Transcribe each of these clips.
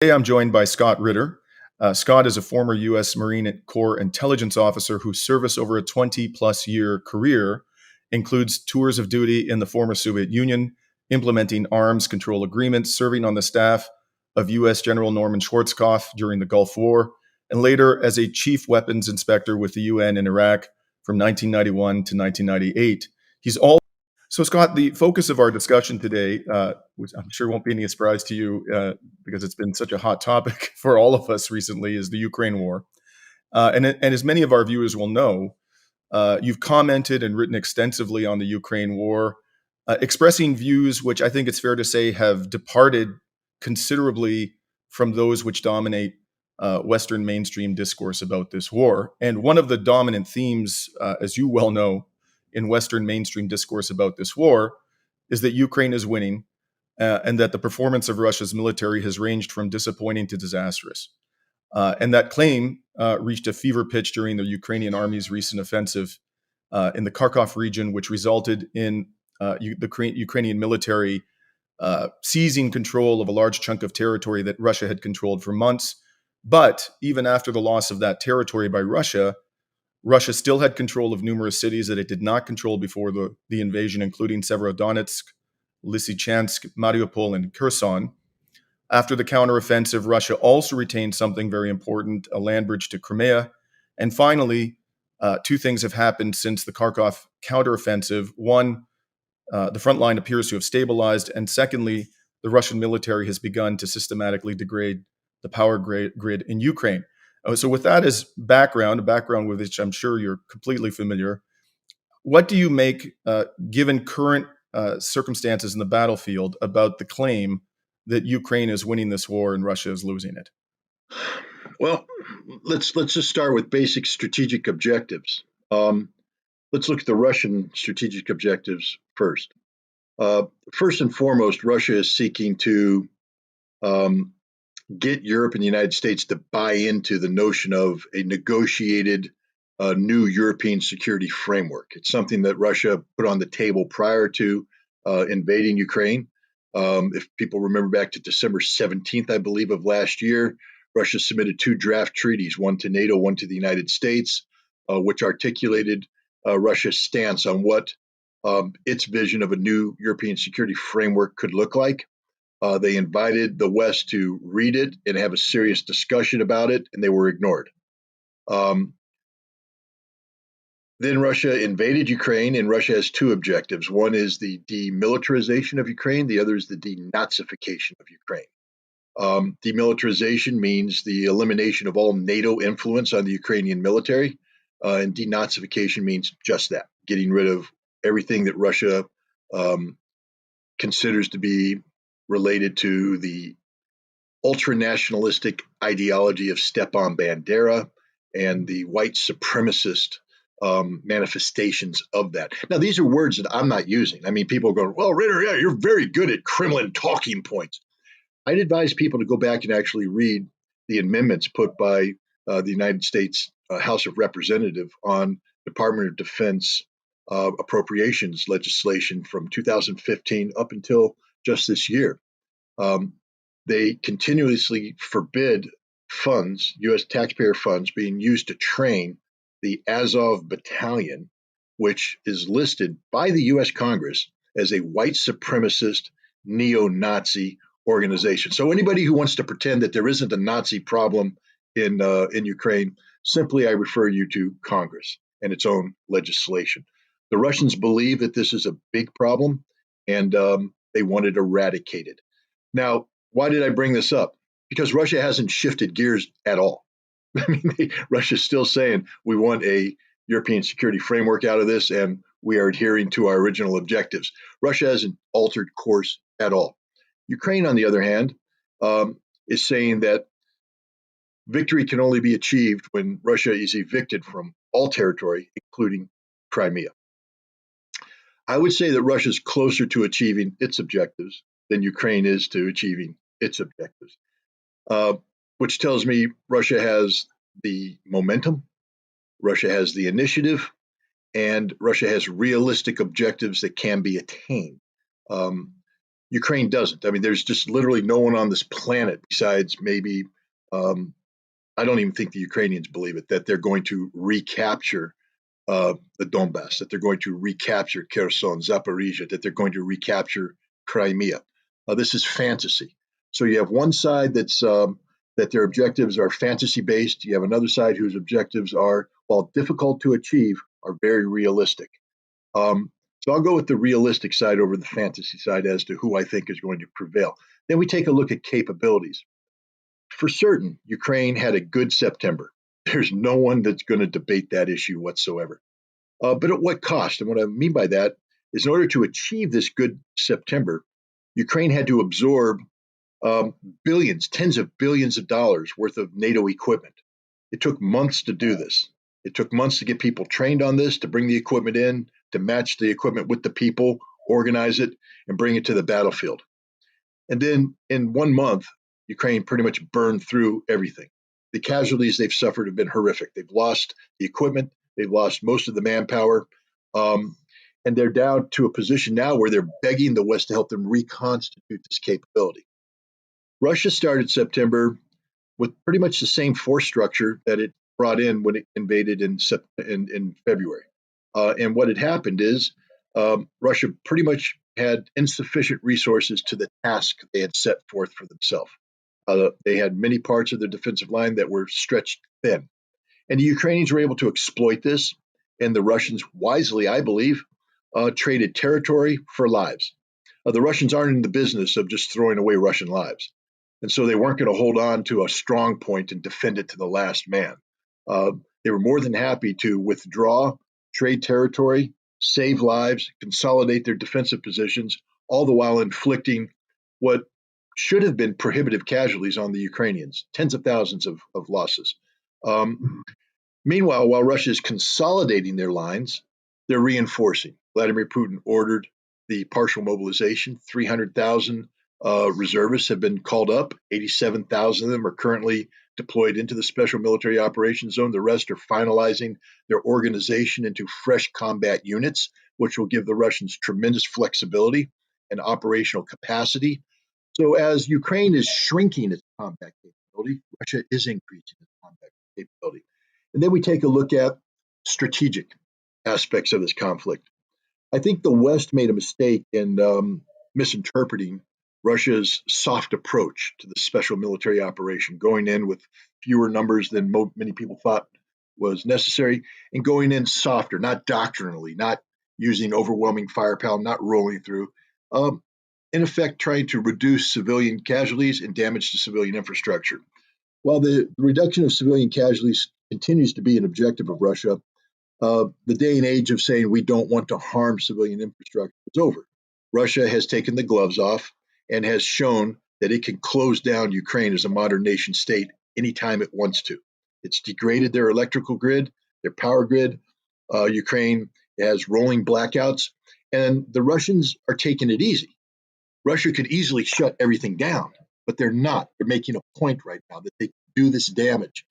Today I'm joined by Scott Ritter. Scott is a former U.S. Marine Corps intelligence officer whose service over a 20-plus year career includes tours of duty in the former Soviet Union, implementing arms control agreements, serving on the staff of U.S. General Norman Schwarzkopf during the Gulf War, and later as a chief weapons inspector with the UN in Iraq from 1991 to 1998. He's all so, Scott, the focus of our discussion today, which I'm sure won't be any surprise to you because it's been such a hot topic for all of us recently, is the Ukraine war. And as many of our viewers will know, you've commented and written extensively on the Ukraine war, expressing views which I think it's fair to say have departed considerably from those which dominate Western mainstream discourse about this war. And one of the dominant themes, as you well know, in Western mainstream discourse about this war is that Ukraine is winning and that the performance of Russia's military has ranged from disappointing to disastrous. And that claim reached a fever pitch during the Ukrainian army's recent offensive in the Kharkov region, which resulted in the Ukrainian military seizing control of a large chunk of territory that Russia had controlled for months. But even after the loss of that territory by Russia, Russia still had control of numerous cities that it did not control before the invasion, including Severodonetsk, Lysychansk, Mariupol, and Kherson. After the counteroffensive, Russia also retained something very important, a land bridge to Crimea. And finally, two things have happened since the Kharkov counteroffensive. One, the front line appears to have stabilized. And secondly, the Russian military has begun to systematically degrade the power grid in Ukraine. So with that as background, a background with which I'm sure you're completely familiar, what do you make, given current circumstances in the battlefield, about the claim that Ukraine is winning this war and Russia is losing it? Well, let's just start with basic strategic objectives. Let's look at the Russian strategic objectives first. First and foremost, Russia is seeking to get Europe and the United States to buy into the notion of a negotiated new European security framework. It's something that Russia put on the table prior to invading Ukraine. If people remember back to December 17th, I believe, of last year, Russia submitted two draft treaties, one to NATO, one to the United States, which articulated Russia's stance on what its vision of a new European security framework could look like. They invited the West to read it and have a serious discussion about it, and they were ignored. Then Russia invaded Ukraine, and Russia has two objectives. One is the demilitarization of Ukraine. The other is the denazification of Ukraine. Demilitarization means the elimination of all NATO influence on the Ukrainian military, and denazification means just that, getting rid of everything that Russia considers to be related to the ultra-nationalistic ideology of Stepan Bandera and the white supremacist manifestations of that. Now, these are words that I'm not using. I mean, people go, well, Ritter, yeah, you're very good at Kremlin talking points. I'd advise people to go back and actually read the amendments put by the United States House of Representatives on Department of Defense appropriations legislation from 2015 up until just this year. They continuously forbid funds, U.S. taxpayer funds, being used to train the Azov Battalion, which is listed by the U.S. Congress as a white supremacist neo-Nazi organization. So anybody who wants to pretend that there isn't a Nazi problem in Ukraine, simply I refer you to Congress and its own legislation. The Russians believe that this is a big problem, and they want it eradicated. Now, why did I bring this up? Because Russia hasn't shifted gears at all. I mean, Russia's still saying we want a European security framework out of this, and we are adhering to our original objectives. Russia hasn't altered course at all. Ukraine, on the other hand, is saying that victory can only be achieved when Russia is evicted from all territory, including Crimea. I would say that Russia is closer to achieving its objectives than Ukraine is to achieving its objectives, which tells me Russia has the momentum, Russia has the initiative, and Russia has realistic objectives that can be attained. Ukraine doesn't. I mean, there's just literally no one on this planet besides maybe, um, I don't even think the Ukrainians believe it, that they're going to recapture the Donbass, that they're going to recapture Kherson, Zaporizhia, that they're going to recapture Crimea. This is fantasy. So you have one side that their objectives are fantasy based. You have another side whose objectives are, while difficult to achieve, are very realistic. So I'll go with the realistic side over the fantasy side as to who I think is going to prevail. Then we take a look at capabilities. For certain, Ukraine had a good September. There's no one that's going to debate that issue whatsoever. But at what cost? And what I mean by that is, in order to achieve this good September, Ukraine had to absorb billions, tens of billions of dollars worth of NATO equipment. It took months to do this. It took months to get people trained on this, to bring the equipment in, to match the equipment with the people, organize it, and bring it to the battlefield. And then in 1 month, Ukraine pretty much burned through everything. The casualties they've suffered have been horrific. They've lost the equipment, they've lost most of the manpower, and they're down to a position now where they're begging the West to help them reconstitute this capability. Russia started September with pretty much the same force structure that it brought in when it invaded in February. And what had happened is Russia pretty much had insufficient resources to the task they had set forth for themselves. They had many parts of their defensive line that were stretched thin. And the Ukrainians were able to exploit this, and the Russians, wisely, I believe, traded territory for lives. The Russians aren't in the business of just throwing away Russian lives. And so they weren't going to hold on to a strong point and defend it to the last man. They were more than happy to withdraw, trade territory, save lives, consolidate their defensive positions, all the while inflicting what should have been prohibitive casualties on the Ukrainians, tens of thousands of losses. Meanwhile, while Russia is consolidating their lines, they're reinforcing. Vladimir Putin ordered the partial mobilization. 300,000 reservists have been called up. 87,000 of them are currently deployed into the Special Military Operations Zone. The rest are finalizing their organization into fresh combat units, which will give the Russians tremendous flexibility and operational capacity. So as Ukraine is shrinking its combat capability, Russia is increasing its combat capability. And then we take a look at strategic aspects of this conflict. I think the West made a mistake in misinterpreting Russia's soft approach to the special military operation, going in with fewer numbers than many people thought was necessary, and going in softer, not doctrinally, not using overwhelming firepower, not rolling through. In effect, trying to reduce civilian casualties and damage to civilian infrastructure. While the reduction of civilian casualties continues to be an objective of Russia, the day and age of saying we don't want to harm civilian infrastructure is over. Russia has taken the gloves off and has shown that it can close down Ukraine as a modern nation state anytime it wants to. It's degraded their electrical grid, their power grid. Ukraine has rolling blackouts, and the Russians are taking it easy. Russia could easily shut everything down, but they're not. They're making a point right now that they can do this damage.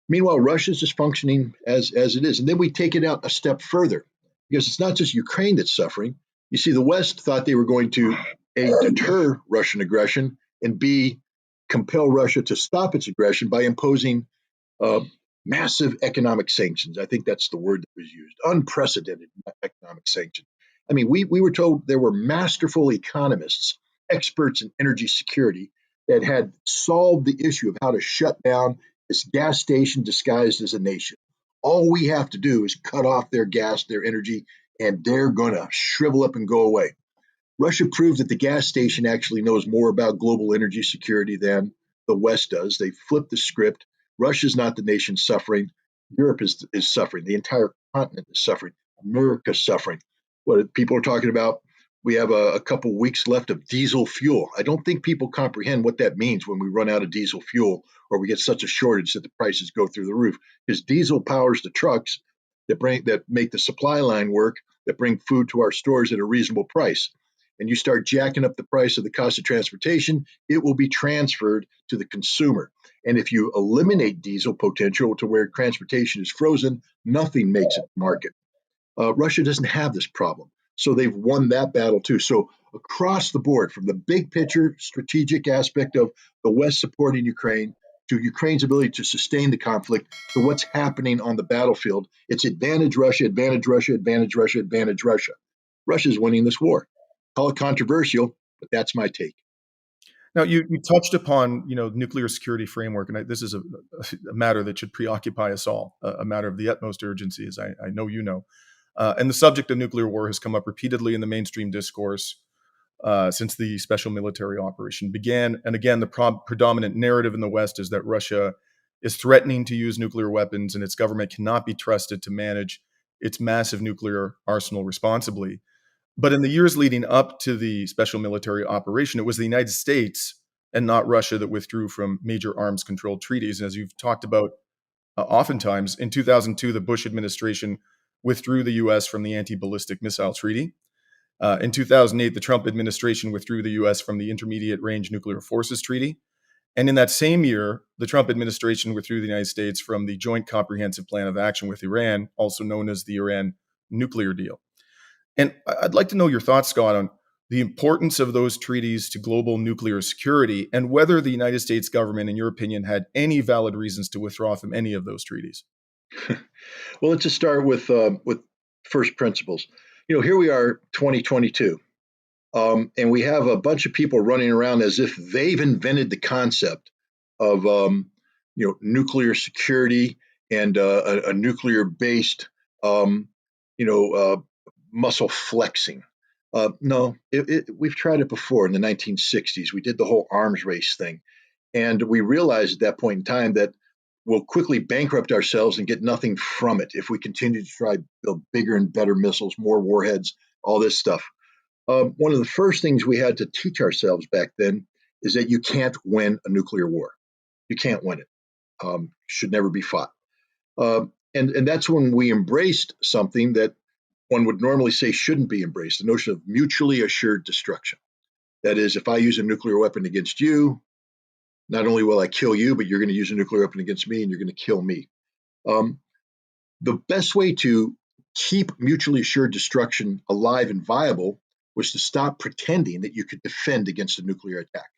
Meanwhile, Russia's just functioning as it is. And then we take it out a step further, because it's not just Ukraine that's suffering. You see, the West thought they were going to, A, deter Russian aggression, and B, compel Russia to stop its aggression by imposing massive economic sanctions. I think that's the word that was used. Unprecedented economic sanctions. I mean, we were told there were masterful economists, experts in energy security, that had solved the issue of how to shut down this gas station disguised as a nation. All we have to do is cut off their gas, their energy, and they're going to shrivel up and go away. Russia proved that the gas station actually knows more about global energy security than the West does. They flipped the script. Russia's not the nation suffering. Europe is suffering. The entire continent is suffering. America's suffering. What people are talking about, we have a couple weeks left of diesel fuel. I don't think people comprehend what that means when we run out of diesel fuel or we get such a shortage that the prices go through the roof. Because diesel powers the trucks that make the supply line work, that bring food to our stores at a reasonable price. And you start jacking up the price of the cost of transportation, it will be transferred to the consumer. And if you eliminate diesel potential to where transportation is frozen, nothing makes it market. Russia doesn't have this problem. So they've won that battle too. So across the board, from the big picture strategic aspect of the West supporting Ukraine to Ukraine's ability to sustain the conflict to what's happening on the battlefield, it's advantage Russia, advantage Russia, advantage Russia, advantage Russia. Russia's winning this war. Call it controversial, but that's my take. Now, you touched upon nuclear security framework, and this is a matter that should preoccupy us all, a matter of the utmost urgency, as I know you know. And the subject of nuclear war has come up repeatedly in the mainstream discourse since the special military operation began. And again, the predominant narrative in the West is that Russia is threatening to use nuclear weapons, and its government cannot be trusted to manage its massive nuclear arsenal responsibly. But in the years leading up to the special military operation, it was the United States and not Russia that withdrew from major arms control treaties. And as you've talked about oftentimes, in 2002, the Bush administration withdrew the US from the Anti Ballistic Missile Treaty. In 2008, the Trump administration withdrew the US from the Intermediate Range Nuclear Forces Treaty. And in that same year, the Trump administration withdrew the United States from the Joint Comprehensive Plan of Action with Iran, also known as the Iran nuclear deal. And I'd like to know your thoughts, Scott, on the importance of those treaties to global nuclear security and whether the United States government, in your opinion, had any valid reasons to withdraw from any of those treaties. Well, let's just start with first principles. Here we are, 2022, and we have a bunch of people running around as if they've invented the concept of nuclear security and a nuclear-based muscle flexing. No, we've tried it before in the 1960s. We did the whole arms race thing. And we realized at that point in time that we'll quickly bankrupt ourselves and get nothing from it if we continue to try to build bigger and better missiles, more warheads, all this stuff. One of the first things we had to teach ourselves back then is that you can't win a nuclear war. You can't win it. Should never be fought. And that's when we embraced something that one would normally say shouldn't be embraced, the notion of mutually assured destruction. That is, if I use a nuclear weapon against you, not only will I kill you, but you're going to use a nuclear weapon against me and you're going to kill me. The best way to keep mutually assured destruction alive and viable was to stop pretending that you could defend against a nuclear attack.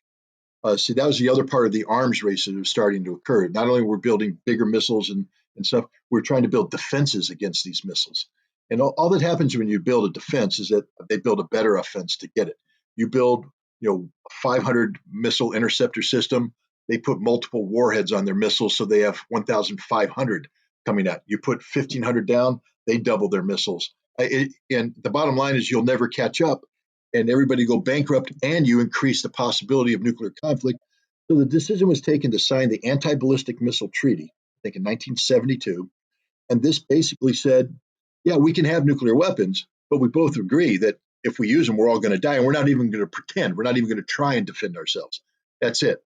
See, that was the other part of the arms race that was starting to occur. Not only were we building bigger missiles and stuff, we're trying to build defenses against these missiles. And all that happens when you build a defense is that they build a better offense to get it. You build, a 500 missile interceptor system. They put multiple warheads on their missiles, so they have 1,500 coming out. You put 1,500 down, they double their missiles. And the bottom line is you'll never catch up, and everybody go bankrupt, and you increase the possibility of nuclear conflict. So the decision was taken to sign the Anti-Ballistic Missile Treaty, I think in 1972. And this basically said, yeah, we can have nuclear weapons, but we both agree that if we use them, we're all going to die, and we're not even going to pretend. We're not even going to try and defend ourselves. That's it.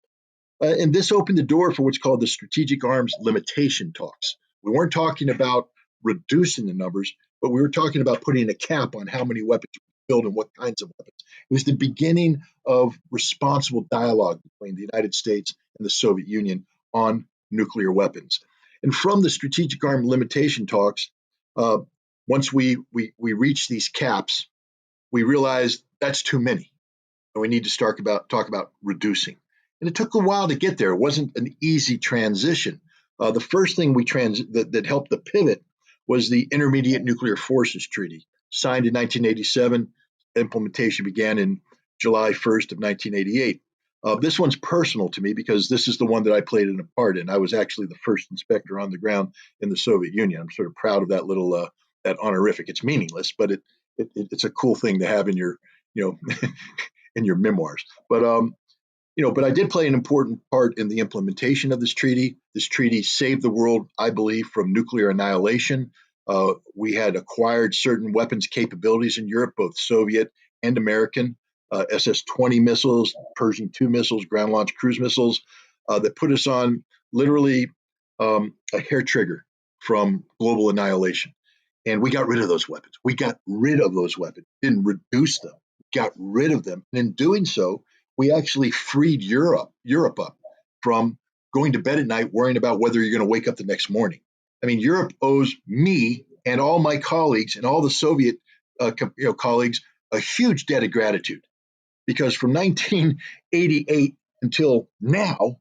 And this opened the door for what's called the strategic arms limitation talks. We weren't talking about reducing the numbers, but we were talking about putting a cap on how many weapons we build and what kinds of weapons. It was the beginning of responsible dialogue between the United States and the Soviet Union on nuclear weapons. And from the strategic arm limitation talks, once we reached these caps, we realized that's too many, and we need to talk about reducing. And it took a while to get there. It wasn't an easy transition. The first thing that helped the pivot was the Intermediate Nuclear Forces Treaty, signed in 1987. Implementation began in July 1st of 1988. This one's personal to me because this is the one that I played a part in. I was actually the first inspector on the ground in the Soviet Union. I'm sort of proud of that little that honorific. It's meaningless, but it's a cool thing to have in your in your memoirs. But I did play an important part in the implementation of this treaty. This treaty saved the world, I believe, from nuclear annihilation. We had acquired certain weapons capabilities in Europe, both Soviet and American, SS-20 missiles, Pershing II missiles, ground-launched cruise missiles, that put us on literally a hair trigger from global annihilation. And we got rid of those weapons. Didn't reduce them, got rid of them. And in doing so, we actually freed Europe up from going to bed at night worrying about whether you're going to wake up the next morning. I mean, Europe owes me and all my colleagues and all the Soviet colleagues, a huge debt of gratitude, because from 1988 until now,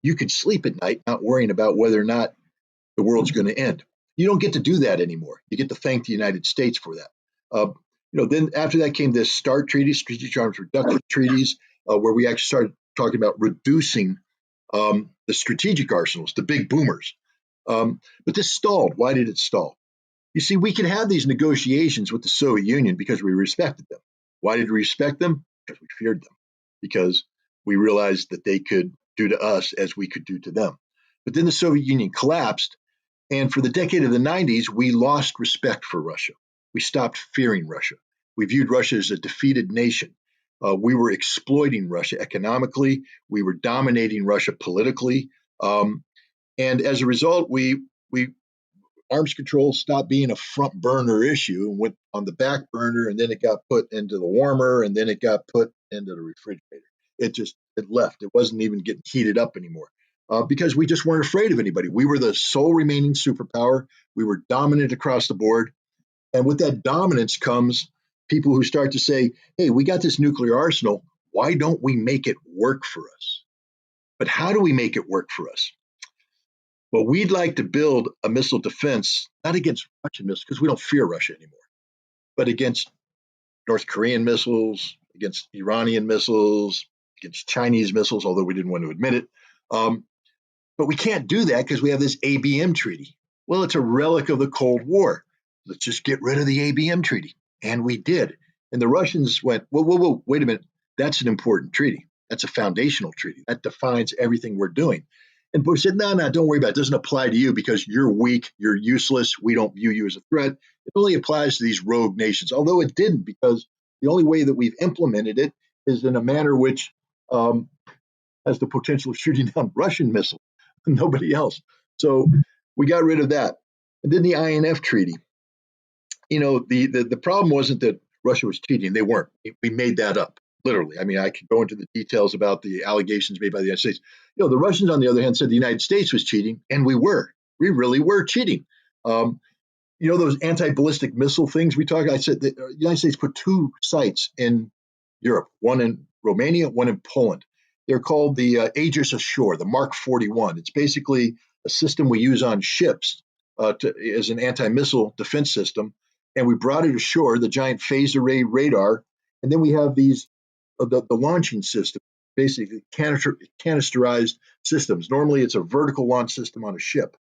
you could sleep at night not worrying about whether or not the world's going to end. You don't get to do that anymore. You get to thank the United States for that. Then after that came the START treaties, strategic arms reduction treaties, where we actually started talking about reducing the strategic arsenals, the big boomers. But this stalled. Why did it stall? You see, we could have these negotiations with the Soviet Union because we respected them. Why did we respect them? Because we feared them, because we realized that they could do to us as we could do to them. But then the Soviet Union collapsed, and for the decade of the 90s, we lost respect for Russia. We stopped fearing Russia. We viewed Russia as a defeated nation. We were exploiting Russia economically. We were dominating Russia politically. And as a result, we arms control stopped being a front burner issue and went on the back burner, and then it got put into the warmer, and then it got put into the refrigerator. It left. It wasn't even getting heated up anymore. Because we just weren't afraid of anybody. We were the sole remaining superpower. We were dominant across the board. And with that dominance comes people who start to say, hey, we got this nuclear arsenal. Why don't we make it work for us? But how do we make it work for us? Well, we'd like to build a missile defense, not against Russian missiles, because we don't fear Russia anymore, but against North Korean missiles, against Iranian missiles, against Chinese missiles, although we didn't want to admit it. But we can't do that because we have this ABM treaty. Well, it's a relic of the Cold War. Let's just get rid of the ABM treaty. And we did. And the Russians went, whoa, wait a minute. That's an important treaty. That's a foundational treaty. That defines everything we're doing. And Bush said, no, don't worry about it. It doesn't apply to you because you're weak, you're useless. We don't view you as a threat. It only applies to these rogue nations, although it didn't, because the only way that we've implemented it is in a manner which has the potential of shooting down Russian missiles, nobody else. So we got rid of that. And then the INF treaty. The problem wasn't that Russia was cheating. They weren't. We made that up. Literally. I mean, I could go into the details about the allegations made by the United States. The Russians, on the other hand, said the United States was cheating, and we were. We really were cheating. Those anti-ballistic missile things we talked. I said the United States put 2 sites in Europe, one in Romania, one in Poland. They're called the Aegis Ashore, the Mark 41. It's basically a system we use on ships as an anti-missile defense system. And we brought it ashore, the giant phased array radar. And then we have these the launching system, basically canisterized systems. Normally, it's a vertical launch system on a ship.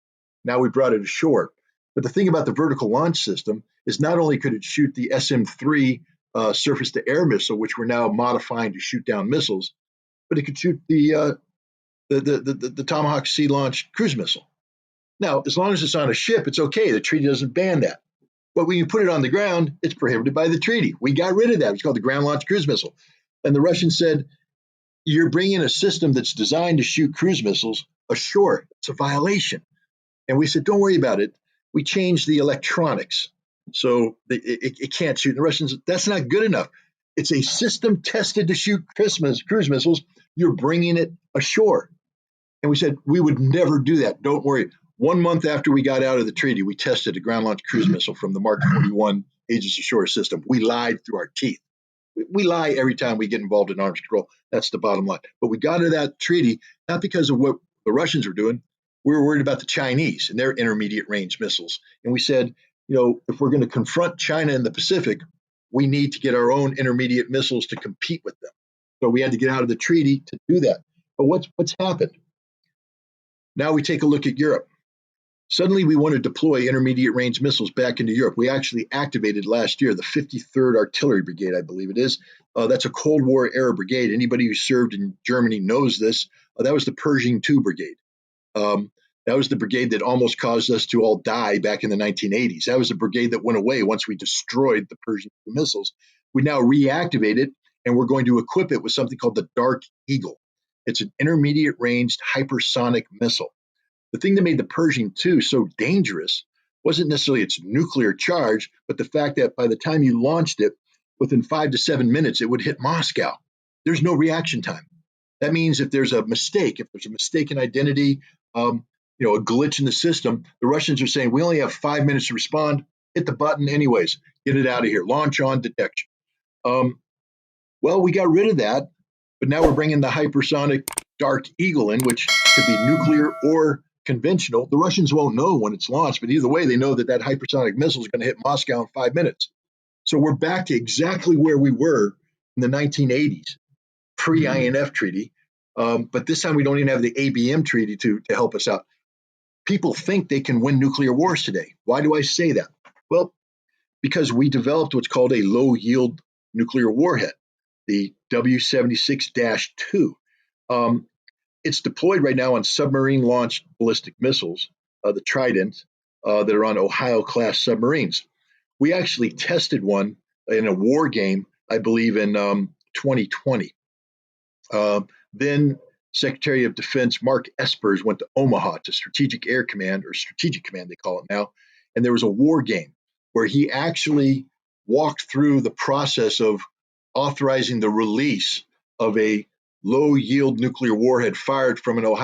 Now we brought it ashore. But the thing about the vertical launch system is not only could it shoot the SM-3 surface-to-air missile, which we're now modifying to shoot down missiles, but it could shoot the Tomahawk Sea-launched cruise missile. Now, as long as it's on a ship, it's okay. The treaty doesn't ban that. But when you put it on the ground, it's prohibited by the treaty. We got rid of that. It's called the ground-launched cruise missile. And the Russians said, you're bringing a system that's designed to shoot cruise missiles ashore. It's a violation. And we said, don't worry about it. We changed the electronics. So it can't shoot. And the Russians, that's not good enough. It's a system tested to shoot cruise missiles. You're bringing it ashore. And we said, we would never do that. Don't worry. 1 month after we got out of the treaty, we tested a ground-launched cruise missile from the Mark 41 Aegis Ashore system. We lied through our teeth. We lie every time we get involved in arms control. That's the bottom line. But we got into that treaty not because of what the Russians were doing. We were worried about the Chinese and their intermediate range missiles. And we said, if we're going to confront China in the Pacific, we need to get our own intermediate missiles to compete with them. So we had to get out of the treaty to do that. But what's happened? Now we take a look at Europe. Suddenly we want to deploy intermediate range missiles back into Europe. We actually activated last year the 53rd Artillery Brigade, I believe it is. That's a Cold War era brigade. Anybody who served in Germany knows this. That was the Pershing II Brigade. That was the brigade that almost caused us to all die back in the 1980s. That was the brigade that went away once we destroyed the Pershing II missiles. We now reactivate it, and we're going to equip it with something called the Dark Eagle. It's an intermediate ranged hypersonic missile. The thing that made the Pershing II so dangerous wasn't necessarily its nuclear charge, but the fact that by the time you launched it, within 5 to 7 minutes, it would hit Moscow. There's no reaction time. That means if there's a mistake, if there's a mistaken identity, a glitch in the system, the Russians are saying, we only have 5 minutes to respond. hit the button anyways, get it out of here, launch on detection. Well, we got rid of that, but now we're bringing the hypersonic Dark Eagle in, which could be nuclear or conventional. The Russians won't know when it's launched, but either way, they know that that hypersonic missile is going to hit Moscow in 5 minutes. So we're back to exactly where we were in the 1980s, pre-INF treaty. But this time we don't even have the ABM treaty to help us out. People think they can win nuclear wars today. Why do I say that? Well, because we developed what's called a low-yield nuclear warhead, the W76-2. It's deployed right now on submarine-launched ballistic missiles, the Trident, that are on Ohio-class submarines. We actually tested one in a war game, I believe, in 2020. Then Secretary of Defense Mark Espers went to Omaha to Strategic Air Command, or Strategic Command, they call it now, and there was a war game where he actually walked through the process of authorizing the release of a low-yield nuclear warhead fired from an Ohio